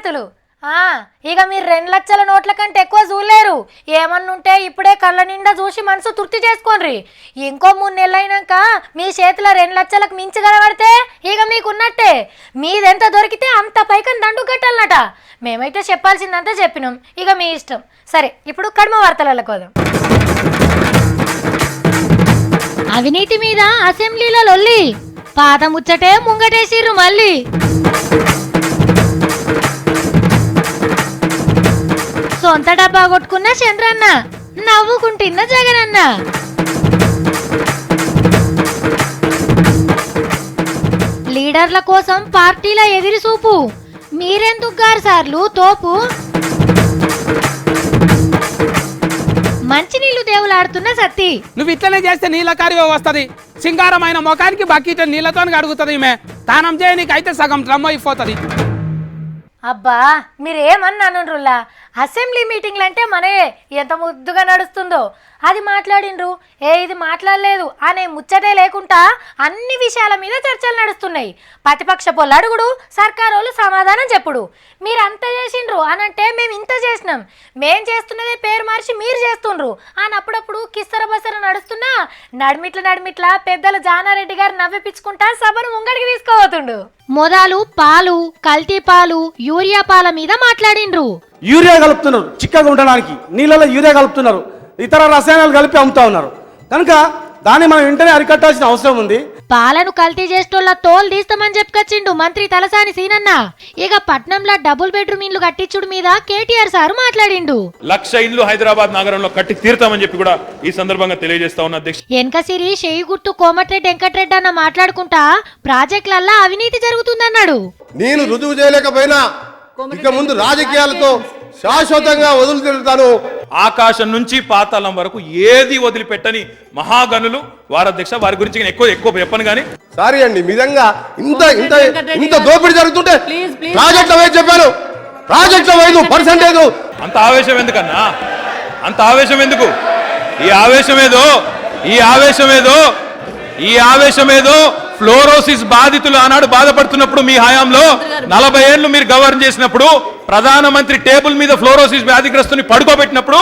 శుభాకాంక్షలు. ఇక మీరు 2 లక్షల నోట్ల కంటే ఎక్కువ చూడలేరు. ఏమన్నుంటే ఇప్పుడే కళ్ళ నిండా చూసి మనసు తృప్తి చేసుకోండి. ఇంకో 3 నెలలు అయినాక మీ చేతిలో 2 లక్షలకు మించి కనబడితే ఇక మీకున్నట్టే. మీదెంత దొరికితే అంత పైకని దండు కట్టాలన్నట. మేమైతే చెప్పాల్సిందంతా చెప్పినాం, ఇక మీ ఇష్టం. సరే, ఇప్పుడు కడమ వార్తలకు పోదాం. అవినీతి మీద అసెంబ్లీలో లొల్లి, పాత ముచ్చటే ముంగటేసిర్రు మళ్ళీ. సొంత డబ్బా కొట్టుకున్న చంద్రన్న, నవ్వుకుంటున్న జగనన్న. లీడర్ల కోసం పార్టీల ఎదిరి చూపు, మీరెందుకు గారు సార్లు తోపు. మంచినీళ్లు దేవులాడుతున్న సత్తి, నువ్వు ఇట్లనే చేస్తే నీళ్ళ కార్యం వస్తుంది. సింగారమైన ముఖానికి బకెట్ నీళ్ళతో అడుగుతుంది. ఈమె తానం చేయనీకైతే సగం డ్రమ్ అయిపోతుంది. అబ్బా మీరేమన్నానులా, అసెంబ్లీ మీటింగ్లు అంటే మనే ఎంత ముద్దుగా నడుస్తుందో అది మాట్లాడిండ్రు. ఇది మాట్లాడలేదు అనే ముచ్చటే లేకుండా అన్ని విషయాల మీద చర్చలు నడుస్తున్నాయి. ప్రతిపక్ష పొల్లడుగుడు, సర్కారోళ్ళు సమాధానం చెప్పుడు. మీరు అంత చేసిండ్రు అనంటే మేము ఇంత చేసినాం, మేం చేస్తున్నదే పేరు మార్చి మీరు చేస్తుండ్రు అని అప్పుడప్పుడు కిస్తర బసర నడుస్తున్నా నడిమిట్ల పెద్దలు జానారెడ్డి గారు నవ్విపించుకుంటా సభను ముంగడికి తీసుకోబోతుండు. మొదలు పాలు, కల్తీ పాలు, యూరియా పాల మీద మాట్లాడిండ్రు. యూరియా కలుపుతున్నారు చిక్కగా ఉండడానికి, నీళ్ళలో యూరియా కలుపుతున్నారు, ఇతర రసాయనాలు కలిపి అమ్ముతా ఉన్నారు. కనుక దాన్ని మనం వెంటనే అరికట్టాల్సిన అవసరం ఉంది. పాలను కల్తీ చేసేటోళ్ళ తోలు తీస్తామని చెప్పుకొచ్చిండు మంత్రి తలసాని సీనన్న. ఇక పట్నంలో డబుల్ బెడ్రూమ్ ఇండ్లు కట్టించుడు మీద కేటీఆర్ సార్ మాట్లాడిండు. 1,00,000 ఇండ్లు హైదరాబాద్ నగరంలో కట్టి తీరుతామని చెప్పి కూడా ఈ సందర్భంగా తెలియజేస్తా ఉన్న అధ్యక్ష. ఎన్కసిరి షేయి గుర్తు కోమటిరెడ్డి వెంకటరెడ్డి అన్న మాట్లాడుకుంటా ప్రాజెక్టులల్లా అవినీతి జరుగుతుందన్నాడు. నేను రుజువు చేయలేకపోయినా ఇక ముందు రాజకీయాలతో శాశ్వతంగా వదులుతాను. ఆకాశం నుంచి పాతాళం వరకు ఏది వదిలిపెట్టని మహాగనులు వారి అధ్యక్ష. వారి గురించి ఎక్కువ చెప్పను కానీ సారీ అండి, నిజంగా ఇంత దోపిడీ జరుగుతుంటే ప్రాజెక్టుల వైపు చెప్పాను. ప్రాజెక్టుల వైపు పర్సెంటేజ్ అంత ఆవేశం ఎందుకన్నా, అంత ఆవేశం ఎందుకు? ఈ ఆవేశమేదో ఫ్లోరోసిస్ బాధితులు ఆనాడు బాధపడుతున్నప్పుడు మీ హయాంలో 40 ఏళ్లు మీరు గవర్న్ చేసినప్పుడు ప్రధానమంత్రి టేబుల్ మీద ఫ్లోరోసిస్ వ్యాధిగ్రస్తుని పడుకోబెట్టినప్పుడు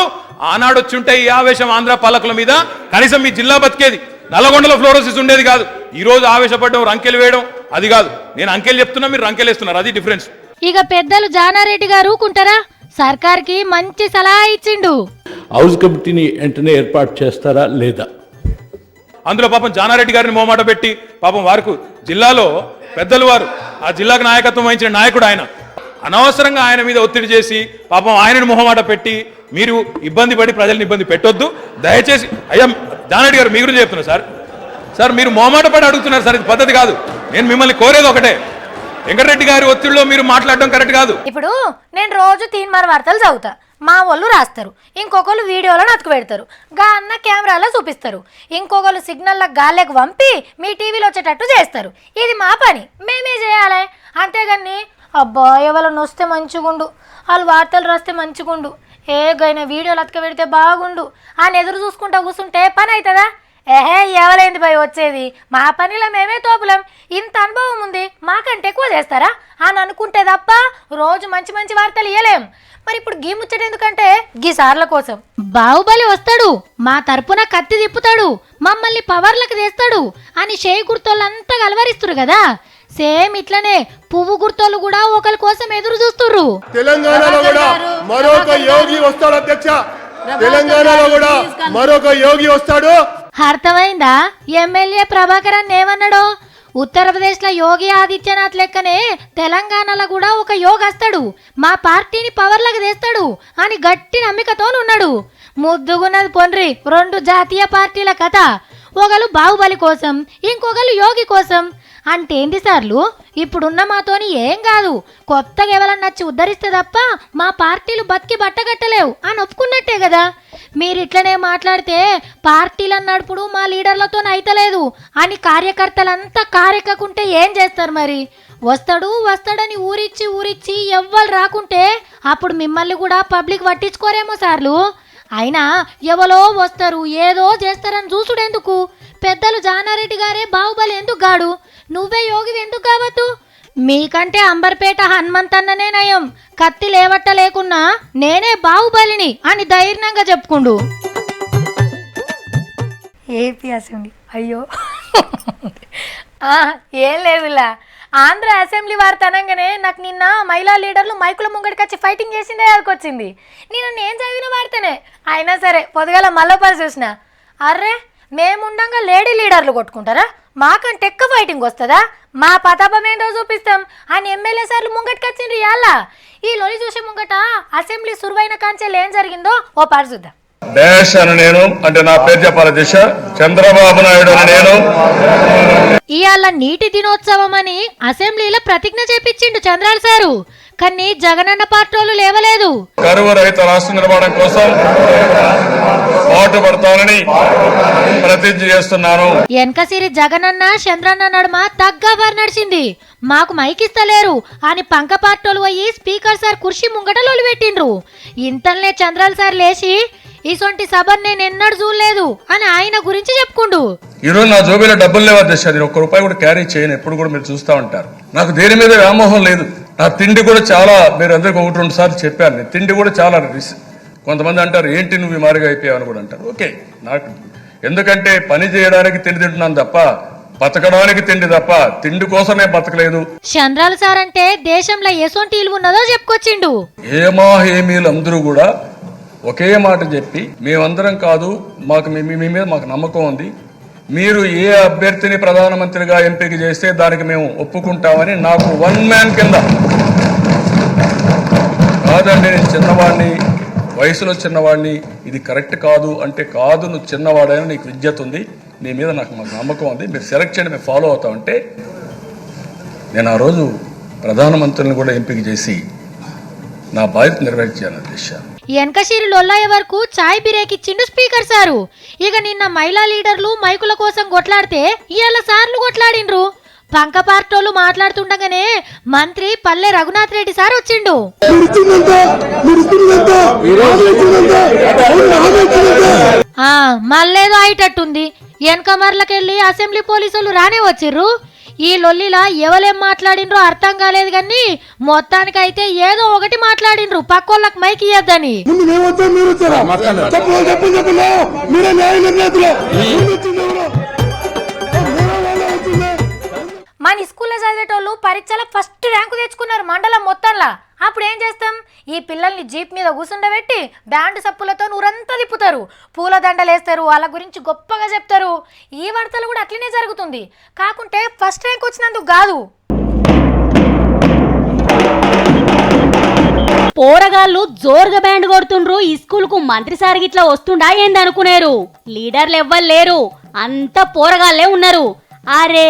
ఆనాడు వచ్చి ఉంటే ఈ ఆవేశం ఆంధ్ర పాలకుల మీద కనీసం మీ జిల్లా బతికేది. నల్లగొండలో ఫ్లోరోసిస్ ఉండేది కాదు. ఈ రోజు ఆవేశపడడం, రంకెలు వేయడం అది కాదు. నేను అంకెలు చెప్తున్నా, మీరు రంకెలు వేస్తున్నారు, అది డిఫరెన్స్. ఇక పెద్దలు జానారెడ్డి గారు ఊకుంటారా? సర్కార్కి మంచి సలహా ఇచ్చిండు. హౌస్ కమిటీని వెంటనే ఏర్పాటు చేస్తారా లేదా? అందులో పాపం జానారెడ్డి గారిని మోమాట పెట్టి పాపం వారికి జిల్లాలో పెద్దలు వారు ఆ జిల్లాకు నాయకత్వం వహించిన నాయకుడు ఆయన, అనవసరంగా ఆయన మీద ఒత్తిడి చేసి పాపం ఆయనను మొహమాట పెట్టి మీరు ఇబ్బంది పడి ప్రజల్ని ఇబ్బంది పెట్టొద్దు దయచేసి. అయ్యా జానారెడ్డి గారు మీ గురించి చెప్తున్నా సార్, మీరు మొహమాట పడి అడుగుతున్నారు సార్, ఇది పద్ధతి కాదు. నేను మిమ్మల్ని కోరేది ఒకటే, వెంకటరెడ్డి గారి ఒత్తిడిలో మీరు మాట్లాడడం కరెక్ట్ కాదు. ఇప్పుడు నేను రోజు 3 వార్తలు చదువుతా, మా వాళ్ళు రాస్తారు, ఇంకొకరు వీడియోలో నతుకు పెడతారు, గా అన్న కెమెరాలో చూపిస్తారు, ఇంకొకరు సిగ్నల్ గాలికి పంపి మీ టీవీలో వచ్చేటట్టు చేస్తారు. ఇది మా పని, మేమే చేయాలి. అంతేగాని అబ్బా ఎవరైనా వస్తే మంచిగుండు, వాళ్ళు వార్తలు రాస్తే మంచిగుండు, గైన వీడియోలు అతక పెడితే బాగుండు అని ఎదురు చూసుకుంటా కూర్చుంటే పని అవుతుందా? ఎవరైంది భయ వచ్చేది, మా పనిలో మేమే తోపులం, ఇంత అనుభవం ఉంది, మాకంటే ఎక్కువ చేస్తారా అని అనుకుంటే తప్ప రోజు మంచి వార్తలు ఇవ్వలేం. మరి ఇప్పుడు గీ ముచ్చట ఎందుకంటే గీ సార్ల కోసం బాహుబలి వస్తాడు, మా తరపున కత్తి తిప్పుతాడు, మమ్మల్ని పవర్లకు తెస్తాడు అని షేయి గుర్తోళ్ళంతా కలవరిస్తురు కదా. సేమ్ ఇట్లనే పువ్వు గుర్తోళ్ళు కూడా ఒకరి కోసం ఎదురు చూస్తుర్రు. తెలంగాణలో కూడా మరొక యోగి వస్తాడు అధ్యక్ష, తెలంగాణలో కూడా మరొక యోగి వస్తాడు. అర్థమైందా? ఎమ్మెల్యే ప్రభాకర్ అన్న ఏమన్నాడో, ఉత్తరప్రదేశ్ లో యోగి ఆదిత్యనాథ్ లెక్కనే తెలంగాణలో కూడా ఒక యోగి వస్తాడు, మా పార్టీని పవర్లకు తెస్తాడు అని గట్టి నమ్మికతో ఉన్నాడు. ముద్దుగున్నది పొన్రి 2 జాతీయ పార్టీల కథ, ఒకరు బాహుబలి కోసం, ఇంకొకరు యోగి కోసం. అంటే ఏంటి సార్లు, ఇప్పుడున్న మాతోని ఏం కాదు, కొత్తగా ఎవరన్నా నచ్చి ఉద్ధరిస్తే తప్ప మా పార్టీలు బతికి బట్టగట్టలేవు అని ఒప్పుకున్నట్టే కదా. మీరు ఇట్లనే మాట్లాడితే పార్టీలను నడుపుడు మా లీడర్లతో అయితలేదు అని కార్యకర్తలంతా కారెక్కకుంటే ఏం చేస్తారు? మరి వస్తాడని ఊరిచ్చి ఎవ్వరు రాకుంటే అప్పుడు మిమ్మల్ని కూడా పబ్లిక్ పట్టించుకోరేమో సార్లు. అయినా ఎవరో వస్తారు ఏదో చేస్తారని చూసుడెందుకు? పెద్దలు జానారెడ్డి గారే బాహుబలి ఎందుకు గాడు, నువ్వే యోగి ఎందుకు కావద్దు? మీకంటే అంబర్పేట హనుమంతన్ననే నయం. కత్తి లేవట్ట లేకున్నా నేనే బాహుబలిని అని ధైర్యంగా చెప్పుకుండు. ఏపీ అసెంబ్లీ అయ్యో ఏం లేదులా, ఆంధ్ర అసెంబ్లీ వార్త అనగానే నాకు నిన్న మహిళా లీడర్లు మైకుల ముంగడికి వచ్చి ఫైటింగ్ చేసిందే అదికొచ్చింది. నేను చదివిన వార్తనే అయినా సరే పొద్దుగాల మళ్ళీ చూసిన, అర్రే మేముండగా లేడీ లీడర్లు కొట్టుకుంటారా, మాకంటే ఎక్కువ ఫైటింగ్ వస్తుందా, మా పతాపం ఏంటో చూపిస్తాం అని ఎమ్మెల్యే సార్లు ముంగటికి వచ్చిండ్రు. ఇవాళ ఈ లొలి చూసే ముంగట అసెంబ్లీ సురువైన కాంచెలు ఏం జరిగిందో ఓ పాటు చూద్దాం. దేశ్ అని నేను అంటే నా పేరు చెప్పాలి, దిశ చంద్రబాబు నాయుడు అని నేను. ఇవాళ నీటి దినోత్సవం అని అసెంబ్లీలో ప్రతిజ్ఞ చేపించిండు చంద్రాల సారు, కానీ జగనన్న పార్టీలు లేవలేదు. కరువు రహిత రాష్ట్ర నిర్మాణం కోసం పాటుపడతానని ప్రతిజ్ఞ చేస్తున్నాను. వెనకసిరి జగనన్న చంద్రన్న నడుమ తగ్గవారు నడిచింది, మాకు మైకిస్తలేరు అని పంక పార్టీలు పోయి స్పీకర్ సార్ కుర్చీ ముంగట లొలి పెట్టిండ్రు. ఇంతలనే చంద్రాల సార్ లేచి ఇసొంటి సభను నేను ఎన్నడూ చూడలేదు అని ఆయన గురించి చెప్పుకుండు. ఈరోజు నా జోబీలో డబ్బులు లేవా దిశ, నేను ₹1 కూడా క్యారీ చేయను, ఎప్పుడు కూడా మీరు చూస్తూ ఉంటారు. నాకు దేని మీద వ్యామోహం లేదు. నా తిండి కూడా చాలా, మీరు అందరికి 1-2 సార్లు చెప్పాను, నేను తిండి కూడా చాలా కొంతమంది అంటారు ఏంటి నువ్వు మారిగా అయిపోయావు అని కూడా అంటారు. ఓకే, నాకు ఎందుకంటే పని చేయడానికి తిండి తింటున్నాను తప్ప బతకడానికి తిండి తప్ప తిండి కోసమే బతకలేదు. చంద్రాల సార్ అంటే దేశంలో ఎసొంటి ఇల్లు ఉన్నదో చెప్పుకొచ్చిండు. ఏమీలు అందరూ కూడా ఒకే మాట చెప్పి మేమందరం కాదు, మాకు మీ మీద మాకు నమ్మకం ఉంది, మీరు ఏ అభ్యర్థిని ప్రధానమంత్రిగా ఎంపిక చేస్తే దానికి మేము ఒప్పుకుంటామని నాకు 1 మ్యాన్ కింద కాదండి, నేను చిన్నవాడిని, వయసులో చిన్నవాడిని, ఇది కరెక్ట్ కాదు అంటే కాదు, నువ్వు చిన్నవాడైనా నీకు విద్యత ఉంది, నీ మీద మాకు నమ్మకం ఉంది, మీరు సెలెక్ట్ చేయండి, మేము ఫాలో అవుతామంటే నేను ఆ రోజు ప్రధానమంత్రిని కూడా ఎంపిక చేసి నా బాధ్యత నెరవేర్చాను. దిశ వెనకసిరి లొల్లయ్య వరకు చాయ్ బ్రేక్ ఇచ్చిండు స్పీకర్ సారు. ఇక నిన్న మహిళా లీడర్లు మైకుల కోసం కొట్లాడితే ఇవాళ సార్లు కొట్లాడిండ్రు. పంక పార్టీలు మాట్లాడుతుండగానే మంత్రి పల్లె రఘునాథ్ రెడ్డి సార్ వచ్చిండు. మళ్ళేదో అయ్యేటట్టుంది, వెనక మర్లకెళ్ళి అసెంబ్లీ పోలీసులు రానే వచ్చిర్రు. ఈ లొల్లిలా ఎవరేం మాట్లాడిండ్రో అర్థం కాలేదు, కానీ మొత్తానికైతే ఏదో ఒకటి మాట్లాడిండ్రు పక్కోళ్ళకి మైక్ ఇయ్యద్దని. మన స్కూల్లో చదివేటోళ్ళు పరీక్షల ఫస్ట్ ర్యాంకు తెచ్చుకున్నారు మండలం మొత్తంలా. అప్పుడు ఏం చేస్తాం, ఈ పిల్లల్ని జీప్ మీద కూసుండబెట్టి బ్యాండ్ సప్పులతో ఊరంతా తిప్పుతారు, పూల దండలేస్తారు, వాళ్ళ గురించి గొప్పగా చెప్తారు. ఈ వార్తలు కూడా అట్లనే జరుగుతుంది, కాకుంటే ఫస్ట్ ర్యాంక్ వచ్చినందుకు కాదు. పోరగాళ్ళు జోరుగా బ్యాండ్ కొడుతుండ్రు. ఈ స్కూల్ కు మంత్రి సార్ గిట్లా వస్తుండా ఏందనుకునేరు. లీడర్లు ఎవ్వరు అంత పోరగాళ్లే ఉన్నారు. అరే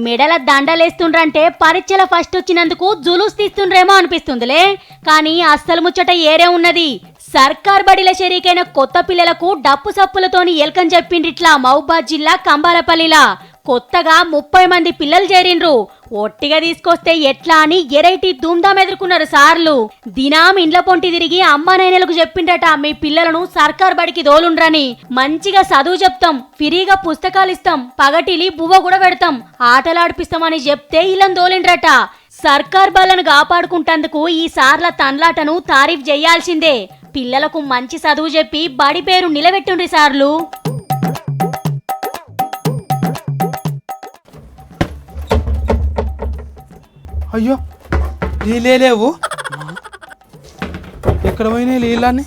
మెడల దండలేస్తుండ్రంటే పరీక్షల ఫస్ట్ వచ్చినందుకు జులూస్ తీస్తుండ్రేమో అనిపిస్తుందిలే, కానీ అస్సలు ముచ్చట ఏరే ఉన్నది. సర్కార్ బడిల షరీకైన కొత్త పిల్లలకు డప్పు సప్పులతోని ఎల్కం చెప్పిండ్రిట్లా మహబూబాద్ జిల్లా కంబాలపల్లిలా. కొత్తగా 30 మంది పిల్లలు చేరిండ్రు. ఒట్టిగా తీసుకొస్తే ఎట్లా అని ఎరైటీ ధూమ్ధాం ఎదుర్కొన్నారు సార్లు. దినాం ఇండ్ల పొంటి తిరిగి అమ్మ నాయనలకు చెప్పిండట, మీ పిల్లలను సర్కార్ బడికి దోలుండ్రని. మంచిగా చదువు చెప్తాం, ఫ్రీగా పుస్తకాలు ఇస్తాం, పగటిలి బువ్వ కూడా పెడతాం, ఆటలాడిపిస్తామని చెప్తే ఇళ్ళని దోలిండ్రట. సర్కార్ బళ్ళను కాపాడుకుంటందుకు ఈ సార్ల తండ్లాటను తారీఫ్ చేయాల్సిందే. పిల్లలకు మంచి చదువు చెప్పి బడి పేరు నిలబెట్టుండ్రి సార్లు. అయ్యో నీళ్ళే లేవు, ఎక్కడ పోయినాయి నీళ్ళని?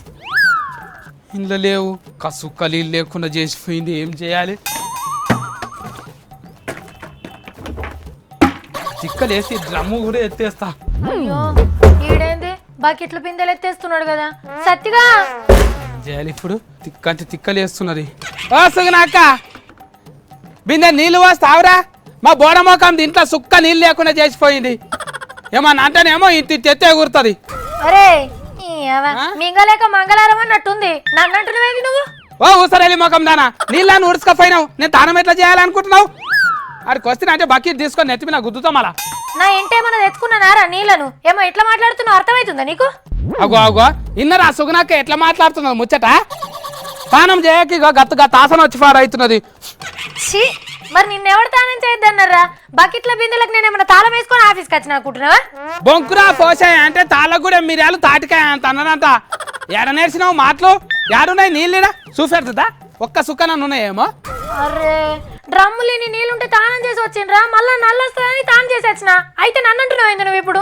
ఇంట్లో లేవు, కసుక్క నీళ్ళు లేకుండా చేసిపోయింది, ఏం చేయాలి? చిక్కలేసి డ్రమ్ము కూడా ఎత్తేస్తా. అయ్యో ఈడేంది బకెట్లు బిందెలు ఎత్తేస్తున్నాడు కదా సత్తిగా. చేయాలి ఇప్పుడు, తిక్కంటే తిక్కలేస్తున్నది. సుగనాక బిందె నీళ్ళు వస్తావురా, మా బోడమోకం దీంట్లో సుక్క నీళ్ళు లేకుండా చేసిపోయింది. ఏమన్నా అంటేనేమో ఇంటి తెత్తే కూరుతుంది. అరే మింగలేక మంగళారం అన్నట్టుంది, నన్ను అంటున్నావేంది నువ్వు? ఓ ఊసరేలి మొఖం దానా, నీళ్ళని ఉడుచుకపోయినావు, నేను తానం ఎట్లా చేయాలనుకుంటున్నావు? అక్కడికి వస్తే అంటే బకెట్ తీసుకొని నెత్తిమి నా గుద్దుతా మళ్ళా. నా ఇంటేమన్నా తెచ్చుకున్నానారా నీళ్ళను? ఏమో ఎట్లా మాట్లాడుతున్నావు అర్థమవుతుందా నీకు? అగో అగో ఇన్నరా సుగునాక ఎట్లా మాట్లాడుతున్నావు ముచ్చట? స్నానం చేయక గత్తుగా తాసన వచ్చి ఫార్ అవుతున్నది. మరి నిన్నెవరు తానం చేయొద్దన్నారా? బకెట్ల బిందెలకు నేను ఏమన్నా తాళం వేసుకొని ఆఫీస్కి వచ్చిన అనుకుంటున్నావా? బొంకురా పోసాయి అంటే తాళ్ళకు కూడా మిరియాలు తాటికాయ అంత అన్నదంట. ఎడ నేర్చినావు మాటలు? ఏడున్నాయి నీళ్ళిడా చూపెడుతుందా? ఒక్క సుక్కనన్ను ఉన్నాయేమో. అరే డ్రమ్ములేని నీళ్ళుంటే తానం చేసి వచ్చిండ్రా, మళ్ళా నల్లొస్తుందని తానం చేసి వచ్చిన. అయితే నన్ను అంటున్నావు నువ్వు ఇప్పుడు?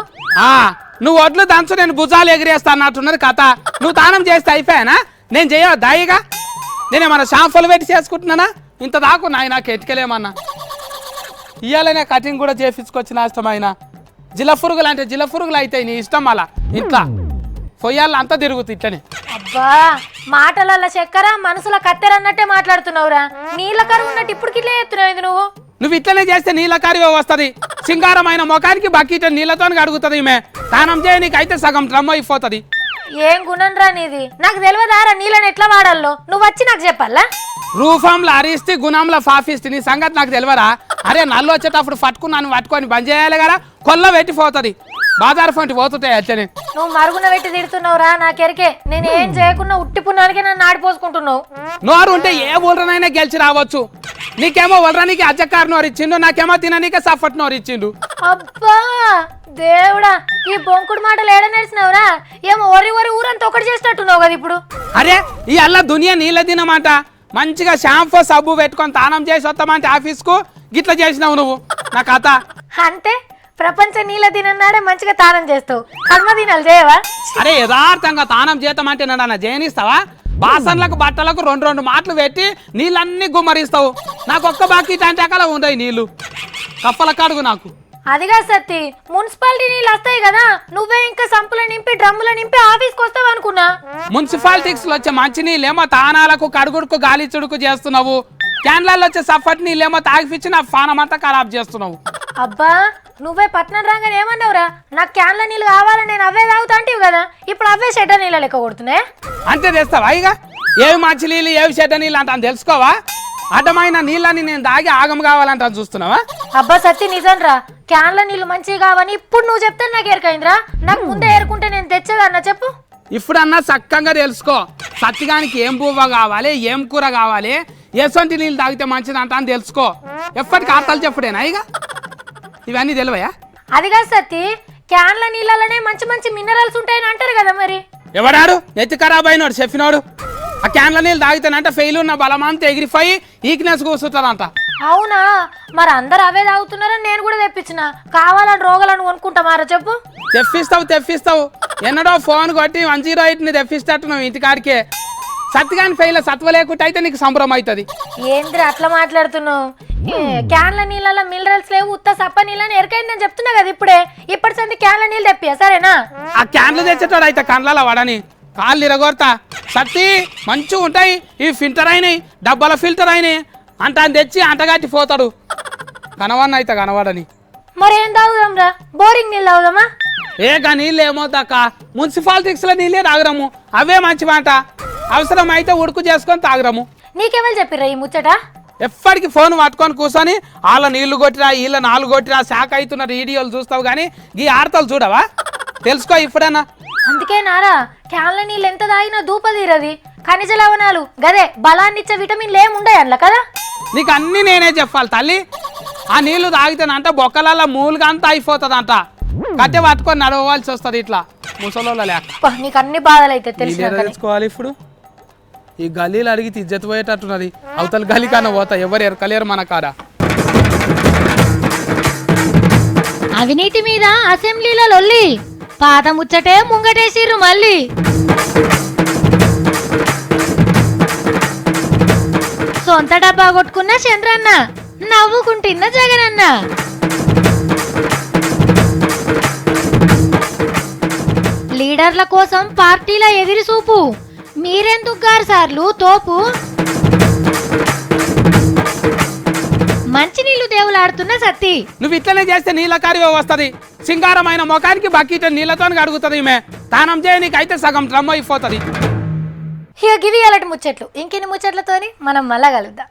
నువ్వు వడ్లు దంచు నేను భుజాలు ఎగిరేస్తా అన్నట్టున్నది కథ. నువ్వు తానం చేస్తే అయిపోయానా? నేను చేయవు దాయిగా. నేనేమన్నా షాంపులు పెట్టి చేసుకుంటున్నానా? ఇంత దాకు నాకు ఎట్టుకెళ్ళేమన్నా. ఇయ్యాలనే కటింగ్ కూడా చేపించుకొచ్చిన ఇష్టమైన జిలఫురుగులు అంటే జిలఫురుగులు అవుతాయి నీ ఇష్టం. అలా ఇంట్లో పొయ్యాలు అంతా తిరుగుతుంది ఇట్లనే. అబ్బా మాటల చక్కెర మనసుల కత్తెర అన్నట్టే మాట్లాడుతున్నావురా. నీళ్ళ కరువు ఉన్నట్టు ఇప్పుడు ఇట్లా చెప్తున్నావు నువ్వు ఇట్లనే చేస్తే నీళ్ళ కరివే వస్తుంది. సింగారమైన ముఖానికి బకెట్ నీళ్ళతో అడుగుతుంది ఈమె. స్నానం చేయనీకి అయితే సగం డ్రమ్ అయిపోతుంది. ఏం గుణం రా నీది? నాకు తెలియదారా నీళ్ళని ఎట్లా వాడాలో? నువ్వు వచ్చి నాకు చెప్పాలా? రూఫంలో అరిస్తే గుణంలో ఫాఫిస్తే నీ సంగతి నాకు తెలియరా? అరే నల్లు వచ్చేటప్పుడు పట్టుకొని బంద్ చేయాలి కదా, కొల్ల పెట్టిపోతుంది. బాజార్ ఫంటి పోతుంటాయి అట్లనే. నువ్వు మరుగున పెట్టి తిడుతున్నావురా నాకెరికే. నేను ఏం చేయకుండా ఉట్టి పున్నానికే నన్ను ఆడిపోసుకుంటున్నావు. నోరు ఉంటే ఏ ఊళ్ళనైనా గెలిచి రావచ్చు. నీకేమో వలరానికి అజ్జకారు నోరు ఇచ్చిండు, నాకేమో తిననీకే సఫట్ నోరు ఇచ్చిండు. అబ్బా దేవుడా, ఈ బొంకుడు మాటలు ఏడ నేర్చినావురా? ఏమో ఒరి ఊరంతా ఒకటి చేసినట్టున్నావు కదా ఇప్పుడు. అరే ఈ అల్ల దునియా నీళ్ళ తినమాట. మంచిగా షాంపూ సబ్బు పెట్టుకొని తానం చేసి వస్తామంటే ఆఫీస్కు గిట్లా చేసినావు నువ్వు. నా కథ అంతే. ప్రపంచ నీళ్ళ దినన్నాడే మంచిగా తానం చేస్తావు, కర్మ దినాలు చేయవా? అరే యథార్థంగా తానం చేద్దామంటే నన్ను జయనిస్తావా? బాసన్లకు బట్టలకు రెండు మాటలు పెట్టి నీళ్ళన్నీ గుమ్మరిస్తావు. నాకు ఒక్క బాకీట్ అంటే అక్కడ ఉన్నాయి నీళ్లు కప్పల కడుగు నాకు. అదిగా సత్తి, మున్సిపాలిటీ నీళ్ళు వస్తాయి కదా, నువ్వే ఇంకా సంపుల నింపి డ్రమ్ముల నింపి ఆఫీస్కి వస్తావు అనుకున్నా. మున్సిపాలిటీస్ లో వచ్చే మంచి నీళ్ళేమో తానాలకు కడుగుడుకు గాలి చుడుకు చేస్తున్నావు. క్యాన్లలో వచ్చే సఫట్ నీళ్ళేమో తాగిపిచ్చి నా పానం అంతా ఖరాబ్ చేస్తున్నావు. అబ్బా నువ్వే పట్నం రంగని ఏమన్నావురా? నాకు క్యాన్ల నీళ్ళు కావాలని నేను అవే తాగుతా అంటివి కదా, ఇప్పుడు అవే షెడ్డ నీళ్ళ లెక్క కొడుతున్నాయి. అంతే తెస్తావా? ఇక ఏవి మంచి నీళ్ళు ఏవి చెడ్డ నీళ్ళు అంట తెలుసుకోవా? అడ్డమైన నీళ్ళని నేను దాగి ఆగం కావాలంట చూస్తున్నావా? అబ్బా సత్తి నిజం రా, క్యాన్ల నీళ్ళు మంచివి కావని ఇప్పుడు నువ్వు చెప్తే నాకు ఏరకైందిరా. నాకు ముందే ఏరుకుంటే నేను తెచ్చేదన్నా చెప్పు. ఇప్పుడన్నా చక్కగా తెలుసుకో. సత్తిగానికి ఏం పువ్వ కావాలి, ఏం కూర కావాలి, ఎసొంటి నీళ్ళు తాగితే మంచిదంట అని తెలుసుకో. ఎప్పటికి ఆటలు చెప్పుడేనా ఇక ఇవన్నీ తెలివయా? అదిగా సత్తి, క్యాన్ల నీళ్ళలోనే మంచి మంచి మినరల్స్ ఉంటాయని అంటారు కదా మరి. ఎవడాడు నెత్తి ఖరాబ్ అయినాడు చెప్పినాడు? ఆ క్యాన్ల నీళ్ళు తాగితేనంట ఫెయిల్ ఉన్న బలమంతా ఎగిరిపోయి ఈక్నెస్ కూర్చుంటారంట. అవునా? మరి అందరు అవే తాగుతున్నారని నేను కూడా తెప్పించిన. కావాలని రోగాలను కొనుక్కుంటామారా చెప్పు. తెప్పిస్తావు ఎన్నడో ఫోన్ కొట్టి 108ని తెప్పిస్తట్టు నువ్వు ఇంటికాడికే. సత్తిగాని ఫెయిల్ సత్వ లేకుంటే అయితే నీకు సంబరం అవుతుంది. ఏంద్రా అట్లా మాట్లాడుతున్నావు? క్యాన్ల నీళ్ళలో మినరల్స్ లేవు, ఉత్త సప్ప నీళ్ళని ఎరకైందని చెప్తున్నా కదా ఇప్పుడే. ఇప్పటి సంది క్యాన్ల నీళ్ళు తెప్పియా సరేనా? ఆ క్యాన్లు తెచ్చేటోడు అయితే కండ్లలో వాడని కాళ్ళు ఇరగొడతా. సత్తి మంచిగా ఉంటాయి, ఇవి ఫిల్టర్ అయినాయి, డబ్బాల ఫిల్టర్ అయినాయి అంట తెచ్చి అంటగట్టి పోతాడు. కనవన్న అయితే కనవాడని. మరి ఏం తాగుదాం రా? బోరింగ్ నీళ్ళు తాగుదామా? ఏక నీళ్ళు ఏమవుతాక మున్సిపాలిటీస్ లో నీళ్ళే తాగురాము, అవే మంచి మాట. అవసరం అయితే ఉడుకు చేసుకొని తాగురాము. నీకెవరు చెప్పిర్రా ఈ ముచ్చట? ఎప్పటికి ఫోన్ పట్టుకొని కూర్చొని వాళ్ళ నీళ్లు కొట్టినా వీళ్ళ 4 కొట్టినా శాఖ అవుతున్న వీడియోలు చూస్తావు కానీ ఈ ఆడతలు చూడవా? తెలుసుకో ఇప్పుడన్నా. అందుకే నారా క్యాన్ల నీళ్ళు ఎంత తాగినా దూప తీరది. ఖనిజ లవణాలు గదే బలాన్నిచ్చే విటమిన్లు ఏముండయి అందులో కదా. నీకు అన్ని నేనే చెప్పాలి తల్లి. ఆ నీళ్లు తాగితేనంట బొక్కలలో మూలుగా అంతా అయిపోతుందంట. కట్టె పట్టుకొని నడవలసి వస్తుంది ఇట్లా ముసలోళ్ళ లేక. నీకు అన్ని బాధలు అయితే తెలుసుకోవాలి. ఇప్పుడు ఈ గలీలు అడిగితే ఇజ్జత్ పోయేటట్టున్నది. అవతల గలీ కన్నా పోతా ఎవరు ఎరకలేరు మన కాడ. అవినీతి మీద అసెంబ్లీలో లొల్లి, పాత ముచ్చటే ముంగటేసిర్రు మళ్ళీ. సొంత డబ్బా కొట్టుకున్న చంద్రన్న, నవ్వుకుంటున్న జగనన్న. లీడర్ల కోసం పార్టీల ఎదిరి చూపు, మీరెందుకు గారు సార్లు తోపు. మంచినీళ్లు దేవులాడుతున్న సత్తి, నువ్వు ఇట్లనే చేస్తే నీళ్ళ కారివే వస్తుంది. సింగారమైన ముఖానికి బకెట్ నీళ్ళతో అడుగుతుంది ఈమె. తానం చేయనీకైతే సగం డ్రమ్ అయిపోతుంది. ఇక గివి అలాంటి ముచ్చట్లు. ఇంకెన్ని ముచ్చట్లతోని మనం మళ్ళా కలుద్దాం.